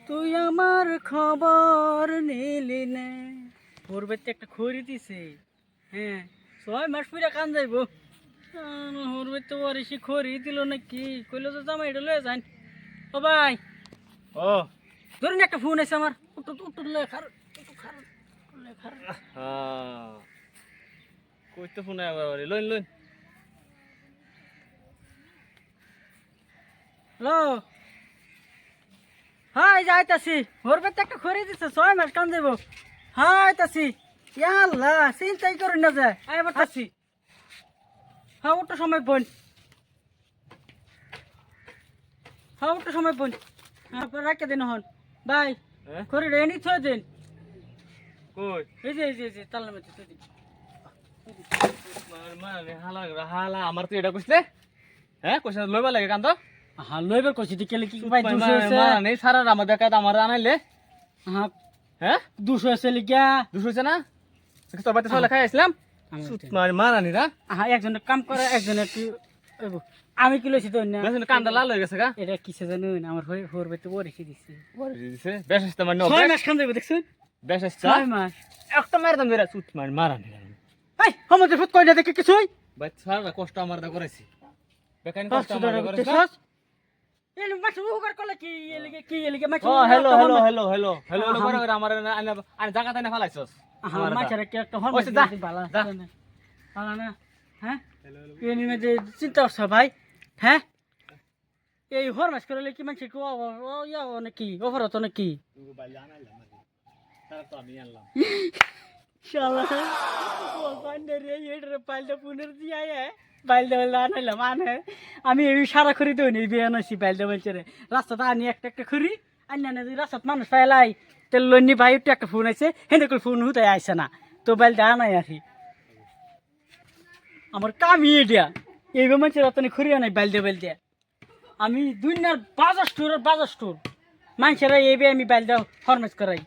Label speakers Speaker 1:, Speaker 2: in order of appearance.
Speaker 1: তুই আমার খবর নিলি নে। পূর্বেতে একটা খড়ি দিছে, হ্যাঁ 6 মাস পরে কান যাইব। পূর্বেতে ওরিসি খড়ি দিল নাকি, কইলো তো জামাই এটা লয়ে যান। ও ভাই,
Speaker 2: ও
Speaker 1: ধরুন একটা ফোন আছে আমার, উঠুন লয়ে খার, লয়ে খার।
Speaker 2: কইতে ফোন আবার লইন লইন।
Speaker 1: হ্যালো, হাই যাইতাছি। পূর্বেতে একটা খড়ি দিছে, 6 মাস কান যাইব। হ্যাঁ আইতাছি। ইয়াল্লা, চিন্তাই করুন না যে আই বাতাছি। হ্যাঁ ওটা সময় বোন, হ্যাঁ ওটা সময় বোন। হ্যাঁ রাখে দিন হন ভাই,
Speaker 2: হ্যাঁ
Speaker 1: খড়ি রেনি থয়ে দিন।
Speaker 2: কই
Speaker 1: এই যে তালা মধ্যে থয়ে দিন।
Speaker 2: মানে হালা হালা আমার তো এটা কইছে। হ্যাঁ কইছে লইবা লাগে কান তো।
Speaker 1: হ্যাঁ লইবার কইছি কেলে কি ভাই 200 হইছে।
Speaker 2: নেই সারা আমার দেখা আমার আনাইলে।
Speaker 1: হ্যাঁ
Speaker 2: হ্যাঁ
Speaker 1: 200 হইছে লিগা।
Speaker 2: 200 হইছে না? তোর বাড়িতে সবাই খাই আসলাম। সুত মারানি রা।
Speaker 1: হ্যাঁ একজনে কাম করে, একজনে কি আমি কি লইছি তো না।
Speaker 2: বেশ কান্দা লাল হয়ে গেছে গা।
Speaker 1: এটা কিসে জানুন, আমার পূর্বেতে ওরিসি দিছে।
Speaker 2: দিছে বেশ আসতে মানে
Speaker 1: 6 মাস কান যাইব দেখছেন।
Speaker 2: বেশ আসছে
Speaker 1: 6 মাস।
Speaker 2: একটা মার দাম ধরে সুত মারানি।
Speaker 1: এই আমাদের ফুট কই না দেখে কিছুই।
Speaker 2: ভাই সারা কষ্ট আমার দা করেছি। বেকানি কষ্ট
Speaker 1: কষ্ট
Speaker 2: আমার
Speaker 1: ধরে
Speaker 2: দা করেছি।
Speaker 1: দেখছস। এই মাছ উপকার করলে কি এলিগে মাছ।
Speaker 2: ও hello hello hello hello hello করে করে আমার আনে জায়গা তাই না ফলাইছস।
Speaker 1: হ্যাঁ মাছের কি একটা হরমোন
Speaker 2: ওইসে যা,
Speaker 1: বালা
Speaker 2: যা।
Speaker 1: বালা না। হ্যাঁ এই নিয়ে যে চিন্তা করছ ভাই। হ্যাঁ এই হরমাস করলে কি মাছ কি ইয়া নাকি অফারত নাকি
Speaker 2: তারা তো আমি আনলাম।
Speaker 1: শালা ও বান্ডারে এডরে পাইলটা পুনর দিয়া পাইলটা আনাইলাম আনে আমি এই সারা খড়ি দেই নি বিয়ে আনছি পাইলটা বলছে রাস্তাটা আনি একটা একটা খড়ি আনি না রাস্তাত মানুষ পাইলাই তেল লইনি ভাই একটু একটা ফোন আইছে হেনে কল ফোন হুতাই আইছে না তো পাইলটা আনাই আহি আমার কামই এটা এইভাবে মানুষের রতনে খড়ি আনাই বাইলদে আমি দুনিয়ার বাজার স্টোর মানুষেরা এইভাবে আমি বাইলদা ফরমেস করাই।